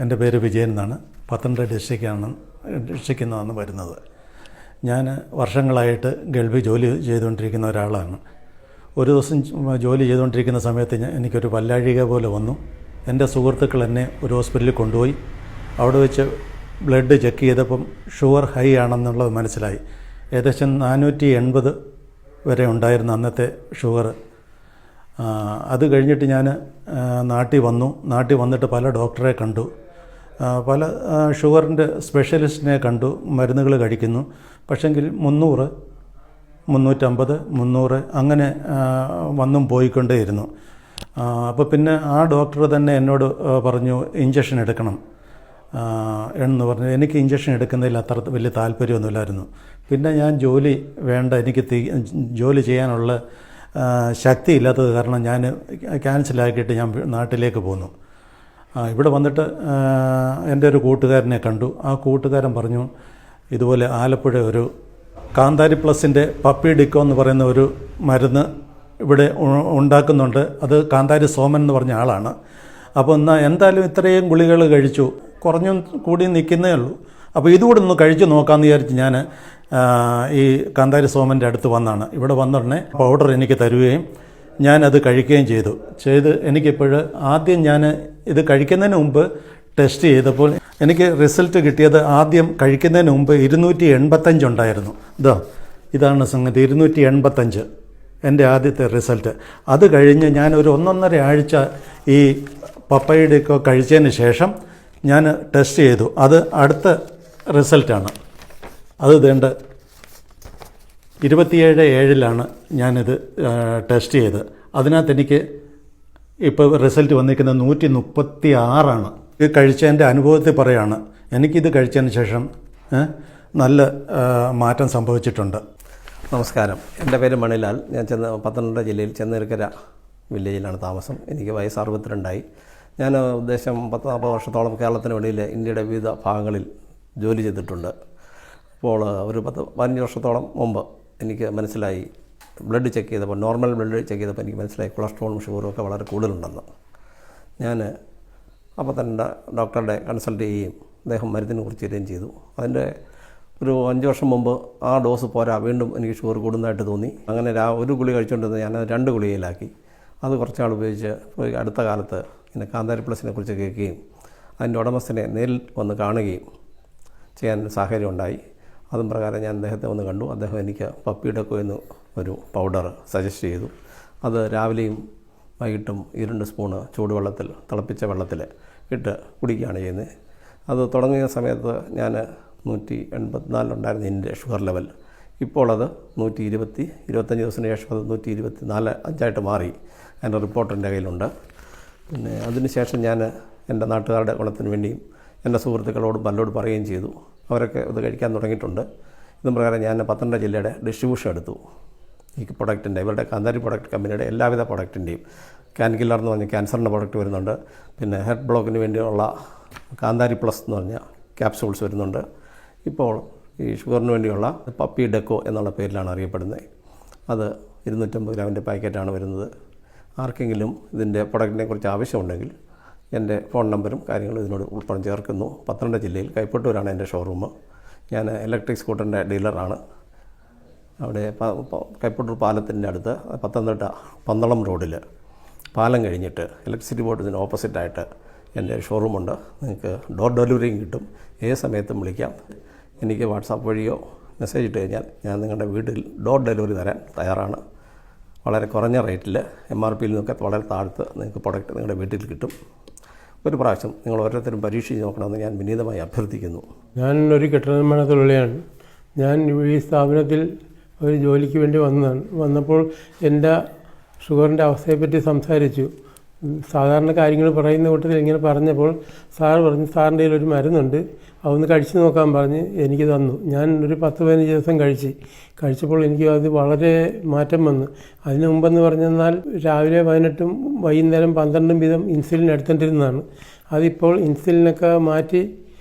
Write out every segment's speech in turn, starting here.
എൻ്റെ പേര് വിജയൻ എന്നാണ്. പത്തനംതിട്ട ഡിസ്ട്രിക്റ്റിൽ നിന്നാണ് വരുന്നത്. ഞാൻ വർഷങ്ങളായിട്ട് ഗൾഫിൽ ജോലി ചെയ്തുകൊണ്ടിരിക്കുന്ന ഒരാളാണ്. ഒരു ദിവസം ജോലി ചെയ്തുകൊണ്ടിരിക്കുന്ന സമയത്ത് എനിക്കൊരു പല്ലാഴിക പോലെ വന്നു. എൻ്റെ സുഹൃത്തുക്കൾ എന്നെ ഒരു ഹോസ്പിറ്റലിൽ കൊണ്ടുപോയി. അവിടെ വെച്ച് ബ്ലഡ് ചെക്ക് ചെയ്തപ്പം ഷുഗർ ഹൈ ആണെന്നുള്ളത് മനസ്സിലായി. ഏകദേശം 480 വരെ ഉണ്ടായിരുന്ന അന്നത്തെ ഷുഗർ. അത് കഴിഞ്ഞിട്ട് ഞാൻ നാട്ടിൽ വന്നു. നാട്ടിൽ വന്നിട്ട് പല ഡോക്ടറെ കണ്ടു, പല ഷുഗറിൻ്റെ സ്പെഷ്യലിസ്റ്റിനെ കണ്ടു, മരുന്നുകൾ കഴിക്കുന്നു. പക്ഷെങ്കിൽ 300, 350, 300 അങ്ങനെ വന്നും പോയിക്കൊണ്ടേയിരുന്നു. അപ്പോൾ പിന്നെ ആ ഡോക്ടർ തന്നെ എന്നോട് പറഞ്ഞു ഇഞ്ചക്ഷൻ എടുക്കണം എന്ന് പറഞ്ഞു. എനിക്ക് ഇഞ്ചക്ഷൻ എടുക്കുന്നതിൽ അത്ര വലിയ താല്പര്യമൊന്നുമില്ലായിരുന്നു. പിന്നെ ഞാൻ ജോലി വേണ്ട, എനിക്ക് ജോലി ചെയ്യാനുള്ള ശക്തി ഇല്ലാത്തത് കാരണം ഞാൻ ക്യാൻസലാക്കിയിട്ട് ഞാൻ നാട്ടിലേക്ക് പോന്നു. ഇവിടെ വന്നിട്ട് എൻ്റെ ഒരു കൂട്ടുകാരനെ കണ്ടു. ആ കൂട്ടുകാരൻ പറഞ്ഞു ഇതുപോലെ ആലപ്പുഴ ഒരു കാന്താരി പ്ലസിൻ്റെ പപ്പി ഡിക്കോ എന്ന് പറയുന്ന ഒരു മരുന്ന് ഇവിടെ ഉണ്ടാക്കുന്നുണ്ട്. അത് കാന്താരി സോമൻ എന്ന് പറഞ്ഞ ആളാണ്. അപ്പോൾ എന്നാൽ എന്തായാലും ഇത്രയും ഗുളികൾ കഴിച്ചു, കുറഞ്ഞും കൂടി നിൽക്കുന്നേ ഉള്ളൂ. അപ്പോൾ ഇതുകൂടെ ഒന്ന് കഴിച്ചു നോക്കാമെന്ന് വിചാരിച്ച് ഞാൻ ഈ കാന്താരി സോമൻ്റെ അടുത്ത് വന്നാണ്. ഇവിടെ വന്നുടനെ പൗഡർ എനിക്ക് തരുകയും ഞാനത് കഴിക്കുകയും ചെയ്ത് എനിക്കിപ്പോൾ ആദ്യം ഞാൻ ഇത് കഴിക്കുന്നതിന് മുമ്പ് ടെസ്റ്റ് ചെയ്തപ്പോൾ എനിക്ക് റിസൾട്ട് കിട്ടിയത് ആദ്യം കഴിക്കുന്നതിന് മുമ്പ് 285 ഉണ്ടായിരുന്നു. ഇതാണ് സംഗതി, 285 എൻ്റെ ആദ്യത്തെ റിസൾട്ട്. അത് കഴിഞ്ഞ് ഞാൻ ഒരു 1.5 ആഴ്ച ഈ പപ്പയുടെയൊക്കെ കഴിച്ചതിന് ശേഷം ഞാൻ ടെസ്റ്റ് ചെയ്തു. അത് അടുത്ത റിസൾട്ടാണ്. അത് വേണ്ട 27/7 ഞാനിത് ടെസ്റ്റ് ചെയ്ത്. അതിനകത്ത് എനിക്ക് ഇപ്പോൾ റിസൾട്ട് വന്നിരിക്കുന്നത് 136. ഇത് കഴിച്ചതിൻ്റെ അനുഭവത്തിൽ പറയുകയാണ്. എനിക്കിത് കഴിച്ചതിന് ശേഷം നല്ല മാറ്റം സംഭവിച്ചിട്ടുണ്ട്. നമസ്കാരം, എൻ്റെ പേര് മണിലാൽ. ഞാൻ പത്തനംതിട്ട ജില്ലയിൽ ചെന്നീർക്കര വില്ലേജിലാണ് താമസം. എനിക്ക് വയസ്സ് 62ആയി. ഞാൻ ഉദ്ദേശം 10-40 വർഷത്തോളം കേരളത്തിന് വെളിയിൽ ഇന്ത്യയുടെ വിവിധ ഭാഗങ്ങളിൽ ജോലി ചെയ്തിട്ടുണ്ട്. അപ്പോൾ ഒരു 10-15 വർഷത്തോളം മുമ്പ് എനിക്ക് മനസ്സിലായി, ബ്ലഡ് ചെക്ക് ചെയ്തപ്പോൾ, നോർമൽ ബ്ലഡ് ചെക്ക് ചെയ്തപ്പോൾ എനിക്ക് മനസ്സിലായി കൊളസ്ട്രോളും ഷുഗറും ഒക്കെ വളരെ കൂടുതലുണ്ടെന്ന്. ഞാൻ അപ്പോൾ തന്നെ ഡോക്ടറുടെ കൺസൾട്ട് ചെയ്യുകയും അദ്ദേഹം മരുന്നിനെ കുറിച്ച് തരികയും ചെയ്തു. അതിൻ്റെ ഒരു 5 വർഷം മുമ്പ് ആ ഡോസ് പോരാ, വീണ്ടും എനിക്ക് ഷുഗർ കൂടുന്നതായിട്ട് തോന്നി. അങ്ങനെ ഒരു ഗുളി കഴിച്ചുകൊണ്ടിരുന്നത് ഞാനത് 2 ഗുളികയിലാക്കി. അത് കുറച്ചാൾ ഉപയോഗിച്ച് അടുത്ത കാലത്ത് പിന്നെ കാന്താരി പ്ലസിനെ കുറിച്ച് കേൾക്കുകയും അതിൻ്റെ ഉടമസ്ഥനെ നേരിൽ വന്ന് കാണുകയും ചെയ്യാൻ സാഹചര്യം ഉണ്ടായി. അതും പ്രകാരം ഞാൻ അദ്ദേഹത്തെ വന്ന് കണ്ടു. അദ്ദേഹം എനിക്ക് പപ്പി ഡിക്കോ എന്ന് ഒരു പൗഡർ സജസ്റ്റ് ചെയ്തു. അത് രാവിലെയും വൈകിട്ടും 2 സ്പൂണ് ചൂടുവെള്ളത്തിൽ, തിളപ്പിച്ച വെള്ളത്തിൽ ഇട്ട് കുടിക്കുകയാണ് ചെയ്യുന്നത്. അത് തുടങ്ങിയ സമയത്ത് ഞാൻ 184 ഉണ്ടായിരുന്ന എൻ്റെ ഷുഗർ ലെവൽ. ഇപ്പോൾ അത് 120, 25 ദിവസത്തിന് ശേഷം അത് 124 മാറി. അതിൻ്റെ റിപ്പോർട്ട് എൻ്റെ കയ്യിലുണ്ട്. പിന്നെ അതിനുശേഷം ഞാൻ എൻ്റെ നാട്ടുകാരുടെ ഗുണത്തിന് വേണ്ടിയും എൻ്റെ സുഹൃത്തുക്കളോടും പലരോട് പറയുകയും ചെയ്തു. അവരൊക്കെ ഇത് കഴിക്കാൻ തുടങ്ങിയിട്ടുണ്ട്. ഇതും പ്രകാരം ഞാൻ പത്തനംതിട്ട ജില്ലയുടെ ഡിസ്ട്രിബ്യൂഷൻ എടുത്തു. ഈ പ്രൊഡക്റ്റിൻ്റെ, ഇവരുടെ കാന്താരി പ്രൊഡക്റ്റ് കമ്പനിയുടെ എല്ലാവിധ പ്രൊഡക്റ്റിൻ്റെയും ക്യാൻ കില്ലർ എന്ന് പറഞ്ഞ ക്യാൻസറിൻ്റെ പ്രൊഡക്റ്റ് വരുന്നുണ്ട്. പിന്നെ ഹെഡ് ബ്ലോക്കിന് വേണ്ടിയുള്ള കാന്താരി പ്ലസ് എന്ന് പറഞ്ഞ ക്യാപ്സൂൾസ് വരുന്നുണ്ട്. ഇപ്പോൾ ഈ ഷുഗറിന് വേണ്ടിയുള്ള പപ്പി ഡിക്കോ എന്നുള്ള പേരിലാണ് അറിയപ്പെടുന്നത്. അത് 250 ഗ്രാമിൻ്റെ പാക്കറ്റാണ് വരുന്നത്. ആർക്കെങ്കിലും ഇതിൻ്റെ പ്രൊഡക്റ്റിനെ കുറിച്ച് ആവശ്യമുണ്ടെങ്കിൽ എൻ്റെ ഫോൺ നമ്പറും കാര്യങ്ങളും ഇതിനോട് ഉൾപ്പെടെ ചേർക്കുന്നു. പത്തനംതിട്ട ജില്ലയിൽ കൈപ്പട്ടൂരാണ് എൻ്റെ ഷോറൂം. ഞാൻ ഇലക്ട്രിക് സ്കൂട്ടറിൻ്റെ ഡീലറാണ്. അവിടെ കൈപ്പട്ടൂർ പാലത്തിൻ്റെ അടുത്ത് പത്തനംതിട്ട പന്തളം റോഡിൽ പാലം കഴിഞ്ഞിട്ട് ഇലക്ട്രിസിറ്റി ബോർഡിന് ഓപ്പോസിറ്റായിട്ട് എൻ്റെ ഷോറൂമുണ്ട്. നിങ്ങൾക്ക് ഡോർ ഡെലിവറിയും കിട്ടും. ഏത് സമയത്തും വിളിക്കാം. എനിക്ക് വാട്സാപ്പ് വഴിയോ മെസ്സേജ് ഇട്ട് കഴിഞ്ഞാൽ ഞാൻ നിങ്ങളുടെ വീട്ടിൽ ഡോർ ഡെലിവറി തരാൻ തയ്യാറാണ്. വളരെ കുറഞ്ഞ റേറ്റിൽ, MRPയിൽ നിന്നൊക്കെ വളരെ താഴ്ത്ത് നിങ്ങൾക്ക് പ്രൊഡക്റ്റ് നിങ്ങളുടെ വീട്ടിൽ കിട്ടും. ഒരു പ്രാവശ്യം നിങ്ങൾ ഓരോരുത്തരും പരീക്ഷിച്ച് നോക്കണമെന്ന് ഞാൻ വിനീതമായി അഭ്യർത്ഥിക്കുന്നു. ഞാൻ ഒരു കെട്ടിട നിർമ്മാണ തൊഴിലാളിയാണ്. ഞാൻ ഈ സ്ഥാപനത്തിൽ ഒരു ജോലിക്ക് വേണ്ടി വന്നപ്പോൾ എൻ്റെ ഷുഗറിൻ്റെ അവസ്ഥയെപ്പറ്റി സംസാരിച്ചു. സാധാരണ കാര്യങ്ങൾ പറയുന്ന കൂട്ടത്തിൽ ഇങ്ങനെ പറഞ്ഞപ്പോൾ സാർ പറഞ്ഞു സാറിൻ്റെ കയ്യിൽ ഒരു മരുന്നുണ്ട്, അതൊന്ന് കഴിച്ചു നോക്കാൻ പറഞ്ഞ് എനിക്ക് തന്നു. ഞാൻ ഒരു 10-15 ദിവസം കഴിച്ചപ്പോൾ എനിക്ക് അത് വളരെ മാറ്റം വന്നു. അതിന് മുമ്പെന്ന് പറഞ്ഞാൽ രാവിലെ 18ഉം വൈകുന്നേരം 12ഉം വീതം ഇൻസുലിൻ എടുത്തുകൊണ്ടിരുന്നതാണ്. അതിപ്പോൾ ഇൻസുലിനൊക്കെ മാറ്റി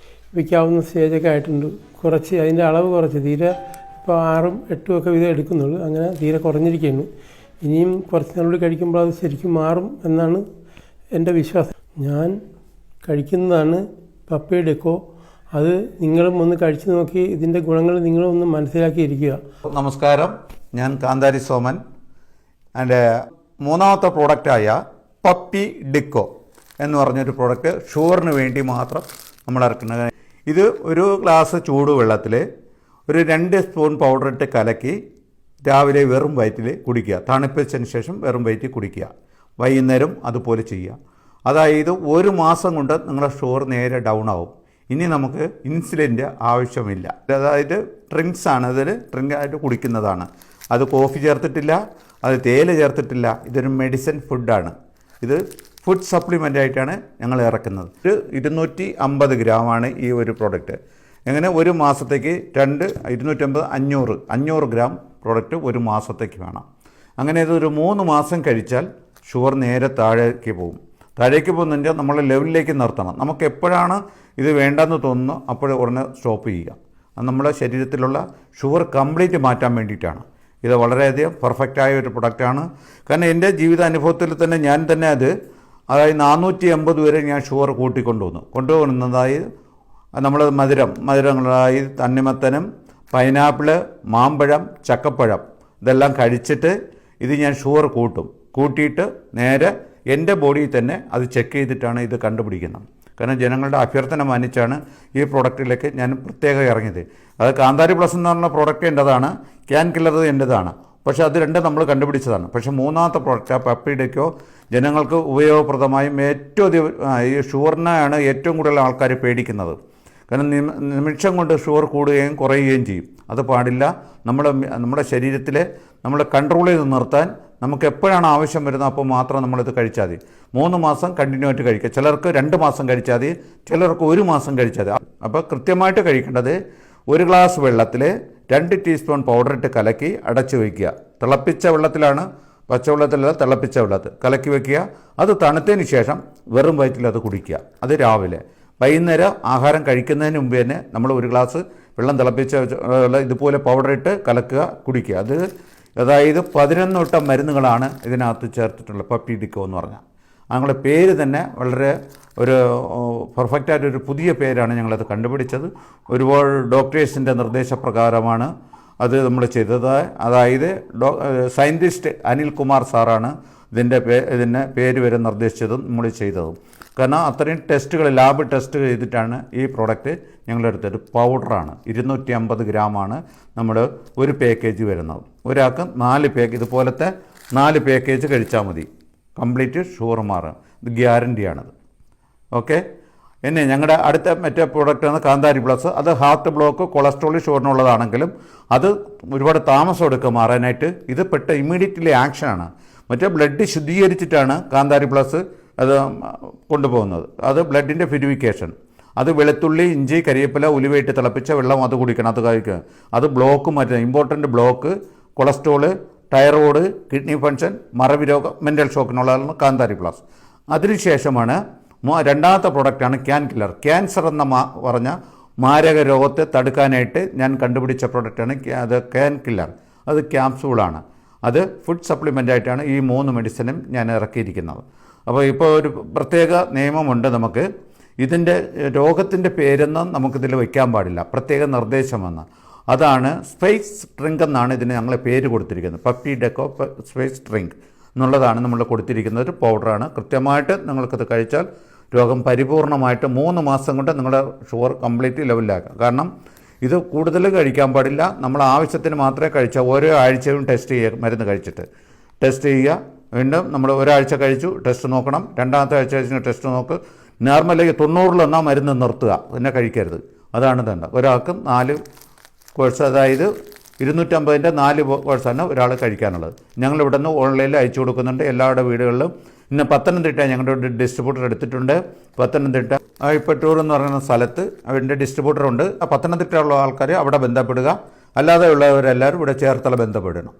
വയ്ക്കാവുന്ന സ്റ്റേജൊക്കെ ആയിട്ടുണ്ട്. കുറച്ച് അതിൻ്റെ അളവ് കുറച്ച്, തീരെ ഇപ്പോൾ 6ഉം 8ഉം ഒക്കെ വീതം എടുക്കുന്നുള്ളൂ. അങ്ങനെ തീരെ കുറഞ്ഞിരിക്കുകയാണ്. ഇനിയും കുറച്ച് നാളുകൂടി കഴിക്കുമ്പോൾ അത് ശരിക്കും മാറും എന്നാണ് എൻ്റെ വിശ്വാസം. ഞാൻ കഴിക്കുന്നതാണ് പപ്പി ഡെക്കോ. അത് നിങ്ങളും ഒന്ന് കഴിച്ചു നോക്കി ഇതിൻ്റെ ഗുണങ്ങൾ നിങ്ങളും ഒന്ന് മനസ്സിലാക്കിയിരിക്കുക. നമസ്കാരം, ഞാൻ കാന്താരി സോമൻ. എൻ്റെ മൂന്നാമത്തെ പ്രോഡക്റ്റായ പപ്പി ഡിക്കോ എന്ന് പറഞ്ഞൊരു പ്രോഡക്റ്റ് ഷുഗറിന് വേണ്ടി മാത്രം നമ്മൾ ഇറക്കുന്നത്. ഇത് ഒരു ഗ്ലാസ് ചൂടുവെള്ളത്തിൽ ഒരു 2 സ്പൂൺ പൗഡർ ഇട്ട് കലക്കി രാവിലെ വെറും വയറ്റിൽ കുടിക്കുക. തണുപ്പിച്ചതിന് ശേഷം വെറും വയറ്റിൽ കുടിക്കുക. വൈകുന്നേരം അതുപോലെ ചെയ്യുക. അതായത് 1 മാസം കൊണ്ട് നിങ്ങളുടെ ഷുഗർ നേരെ ഡൗൺ ആവും. ഇനി നമുക്ക് ഇൻസുലിൻ്റെ ആവശ്യമില്ല. അതായത് ഡ്രിങ്ക്സ് ആണ്, ഇതിൽ ഡ്രിങ്കായിട്ട് കുടിക്കുന്നതാണ്. അത് കോഫി ചേർത്തിട്ടില്ല, അത് തേയില ചേർത്തിട്ടില്ല. ഇതൊരു മെഡിസിൻ ഫുഡാണ്. ഇത് ഫുഡ് സപ്ലിമെൻ്റ് ആയിട്ടാണ് ഞങ്ങൾ ഇറക്കുന്നത്. ഒരു 250 ഗ്രാമാണ് ഈ ഒരു പ്രോഡക്റ്റ്. എങ്ങനെ ഒരു മാസത്തേക്ക് 250 500 ഗ്രാം പ്രോഡക്റ്റ് ഒരു മാസത്തേക്ക് വേണം. അങ്ങനെ ഇതൊരു 3 മാസം കഴിച്ചാൽ ഷുഗർ നേരെ താഴേക്ക് പോകും. താഴേക്ക് പോകുന്നതിൻ്റെ നമ്മൾ ലെവലിലേക്ക് നിർത്തണം. നമുക്ക് എപ്പോഴാണ് ഇത് വേണ്ടെന്ന് തോന്നുന്നു അപ്പോൾ ഉടനെ സ്റ്റോപ്പ് ചെയ്യുക. അത് നമ്മുടെ ശരീരത്തിലുള്ള ഷുഗർ കംപ്ലീറ്റ് മാറ്റാൻ വേണ്ടിയിട്ടാണ്. ഇത് വളരെയധികം പെർഫെക്റ്റായ ഒരു പ്രൊഡക്റ്റാണ്. കാരണം എൻ്റെ ജീവിതാനുഭവത്തിൽ തന്നെ ഞാൻ തന്നെ അതായത് 480 വരെ ഞാൻ ഷുഗർ കൊണ്ടുവന്നതായി നമ്മൾ മധുരങ്ങളായി തണ്ണിമത്തനും പൈനാപ്പിള്, മാമ്പഴം, ചക്കപ്പഴം ഇതെല്ലാം കഴിച്ചിട്ട് ഇത് ഞാൻ ഷുഗർ കൂട്ടിയിട്ട് നേരെ എൻ്റെ ബോഡിയിൽ തന്നെ അത് ചെക്ക് ചെയ്തിട്ടാണ് ഇത് കണ്ടുപിടിക്കുന്നത്. കാരണം ജനങ്ങളുടെ അഭ്യർത്ഥന മാനിച്ചാണ് ഈ പ്രോഡക്റ്റിലേക്ക് ഞാൻ പ്രത്യേകം ഇറങ്ങിയത്. അത് കാന്താരി പ്ലസ് എന്ന് പറഞ്ഞ പ്രോഡക്റ്റ് എൻ്റെതാണ്, ക്യാൻ കില്ലർ എൻ്റെതാണ്. പക്ഷേ അത് രണ്ടും നമ്മൾ കണ്ടുപിടിച്ചതാണ്. പക്ഷേ മൂന്നാമത്തെ പ്രോഡക്റ്റ് പപ്പി ഡിക്കോ ജനങ്ങൾക്ക് ഉപയോഗപ്രദമായും ഏറ്റവും ഈ ഷുഗറിനെയാണ് ഏറ്റവും കൂടുതൽ ആൾക്കാർ പേടിക്കുന്നത്. കാരണം നിമിഷം കൊണ്ട് ഷുഗർ കൂടുകയും കുറയുകയും ചെയ്യും. അത് പാടില്ല. നമ്മുടെ ശരീരത്തിലെ നമ്മൾ കൺട്രോൾ ചെയ്ത് നിർത്താൻ നമുക്ക് എപ്പോഴാണ് ആവശ്യം വരുന്നത് അപ്പോൾ മാത്രം നമ്മളിത് കഴിച്ചാൽ മതി. 3 മാസം കണ്ടിന്യൂ ആയിട്ട് കഴിക്കുക. ചിലർക്ക് 2 മാസം കഴിച്ചാൽ മതി, ചിലർക്ക് 1 മാസം കഴിച്ചാൽ മതി. അപ്പോൾ കൃത്യമായിട്ട് കഴിക്കേണ്ടത് 1 ഗ്ലാസ് വെള്ളത്തിൽ 2 ടീസ്പൂൺ പൗഡർ ഇട്ട് കലക്കി അടച്ചു വയ്ക്കുക. തിളപ്പിച്ച വെള്ളത്തിലാണ്, പച്ചവെള്ളത്തിലല്ല, തിളപ്പിച്ച വെള്ളത്തിൽ കലക്കി വയ്ക്കുക. അത് തണുത്തതിന് ശേഷം വെറും വയറ്റിൽ അത് കുടിക്കുക. അത് രാവിലെ. വൈകുന്നേരം ആഹാരം കഴിക്കുന്നതിന് മുമ്പ് തന്നെ നമ്മൾ 1 ഗ്ലാസ് വെള്ളം തിളപ്പിച്ച ഇതുപോലെ പൗഡർ ഇട്ട് കലക്കുക, കുടിക്കുക. അതായത് 11 വട്ടം മരുന്നുകളാണ് ഇതിനകത്ത് ചേർത്തിട്ടുള്ളത്. പപ്പി ഡിക്കോ എന്ന് പറഞ്ഞാൽ ഞങ്ങളുടെ പേര് തന്നെ വളരെ ഒരു പെർഫെക്റ്റായിട്ടൊരു പുതിയ പേരാണ് ഞങ്ങളത് കണ്ടുപിടിച്ചത്. ഒരുപാട് ഡോക്ടേഴ്സിൻ്റെ നിർദ്ദേശപ്രകാരമാണ് അത് നമ്മൾ ചെയ്തത്. അതായത് സയൻറ്റിസ്റ്റ് അനിൽ കുമാർ സാറാണ് ഇതിൻ്റെ പേര് വരെ നിർദ്ദേശിച്ചതും നമ്മൾ ചെയ്തതും. കാരണം അത്രയും ടെസ്റ്റുകൾ, ലാബ് ടെസ്റ്റ് ചെയ്തിട്ടാണ് ഈ പ്രോഡക്റ്റ് ഞങ്ങളെടുത്തത്. പൗഡറാണ്, 250 ഗ്രാമാണ് നമ്മൾ ഒരു പാക്കേജ് വരുന്നത്. ഒരാൾക്ക് 4 ഇതുപോലത്തെ 4 പാക്കേജ് കഴിച്ചാൽ മതി. കംപ്ലീറ്റ് ഷുഗർ മാറും. ഇത് ഗ്യാരണ്ടിയാണത്. ഓക്കെ. പിന്നെ ഞങ്ങളുടെ അടുത്ത മറ്റേ പ്രോഡക്റ്റാണ് കാന്താരി പ്ലസ്. അത് ഹാർട്ട് ബ്ലോക്ക്, കൊളസ്ട്രോൾ, ഷുഗറിനുള്ളതാണെങ്കിലും അത് ഒരുപാട് താമസം എടുക്കുക മാറാനായിട്ട്. ഇത് ഇമ്മീഡിയറ്റ്ലി ആക്ഷനാണ്. മറ്റേ ബ്ലഡ് ശുദ്ധീകരിച്ചിട്ടാണ് കാന്താരി പ്ലസ് അത് കൊണ്ടുപോകുന്നത്. അത് ബ്ലഡിൻ്റെ പ്യൂരിഫിക്കേഷൻ. അത് വെളുത്തുള്ളി, ഇഞ്ചി, കരിവേപ്പില, ഉലുവയിട്ട് തിളപ്പിച്ച വെള്ളം അത് കുടിക്കണം, അത് കഴിക്കുക. അത് ബ്ലോക്ക് മാറ്റുക. Important block, cholesterol, thyroid, kidney function, മറവി രോഗം, മെൻ്റൽ ഷോക്കിനുള്ളതാണ് കാന്താരി പ്ലസ്. അതിനുശേഷമാണ് രണ്ടാമത്തെ പ്രോഡക്റ്റാണ് ക്യാൻ കില്ലർ. ക്യാൻസർ എന്ന പറഞ്ഞ മാരക രോഗത്തെ തടുക്കാനായിട്ട് ഞാൻ കണ്ടുപിടിച്ച പ്രോഡക്റ്റാണ് അത് ക്യാൻ കില്ലർ. അത് ക്യാപ്സൂളാണ്. അത് ഫുഡ് സപ്ലിമെൻ്റ് ആയിട്ടാണ് ഈ 3 മെഡിസിനും ഞാൻ ഇറക്കിയിരിക്കുന്നത്. അപ്പോൾ ഇപ്പോൾ ഒരു പ്രത്യേക നിയമമുണ്ട് നമുക്ക്. ഇതിൻ്റെ രോഗത്തിൻ്റെ പേരൊന്നും നമുക്കിതിൽ വയ്ക്കാൻ പാടില്ല, പ്രത്യേക നിർദ്ദേശമെന്ന്. അതാണ് സ്പേസ് ഡ്രിങ്ക് എന്നാണ് ഇതിന് ഞങ്ങൾ പേര് കൊടുത്തിരിക്കുന്നത്. പപ്പി ഡെക്കോ സ്പേസ് ഡ്രിങ്ക് എന്നുള്ളതാണ് നമ്മൾ കൊടുത്തിരിക്കുന്നത്. ഒരു പൗഡറാണ്. കൃത്യമായിട്ട് നിങ്ങൾക്കത് കഴിച്ചാൽ രോഗം പരിപൂർണമായിട്ട് 3 മാസം കൊണ്ട് നിങ്ങളുടെ ഷുഗർ കംപ്ലീറ്റ് ലെവലിലാക്കാം. കാരണം ഇത് കൂടുതൽ കഴിക്കാൻ പാടില്ല. നമ്മൾ ആവശ്യത്തിന് മാത്രമേ കഴിച്ചാൽ ഓരോ ആഴ്ചയും ടെസ്റ്റ് ചെയ്യുക. മരുന്ന് കഴിച്ചിട്ട് ടെസ്റ്റ് ചെയ്യുക. വീണ്ടും നമ്മൾ ഒരാഴ്ച കഴിച്ചു, ടെസ്റ്റ് നോക്കണം. രണ്ടാമത്തെ ആഴ്ച കഴിച്ച് ടെസ്റ്റ് നോക്ക്. നോർമലി 90 മരുന്ന് നിർത്തുക, പിന്നെ കഴിക്കരുത്. അതാണ് വേണ്ട. ഒരാൾക്ക് 4 കോഴ്സ്, അതായത് 250ൻ്റെ 4 കോഴ്സാണ് ഒരാൾ കഴിക്കാനുള്ളത്. ഞങ്ങളിവിടെ നിന്ന് ഓൺലൈനിൽ അയച്ചു കൊടുക്കുന്നുണ്ട് എല്ലാവരുടെ വീടുകളിലും. ഇന്ന് പത്തനംതിട്ട ഞങ്ങളുടെ ഡിസ്ട്രിബ്യൂട്ടർ എടുത്തിട്ടുണ്ട്. പത്തനംതിട്ട അഴിപ്പറ്റൂർ എന്ന് പറയുന്ന സ്ഥലത്ത് അവരുടെ ഡിസ്ട്രിബ്യൂട്ടറുണ്ട്. പത്തനംതിട്ടയുള്ള ആൾക്കാർ അവിടെ ബന്ധപ്പെടുക. അല്ലാതെ ഉള്ളവരെല്ലാവരും ഇവിടെ ചേർത്തല ബന്ധപ്പെടണം.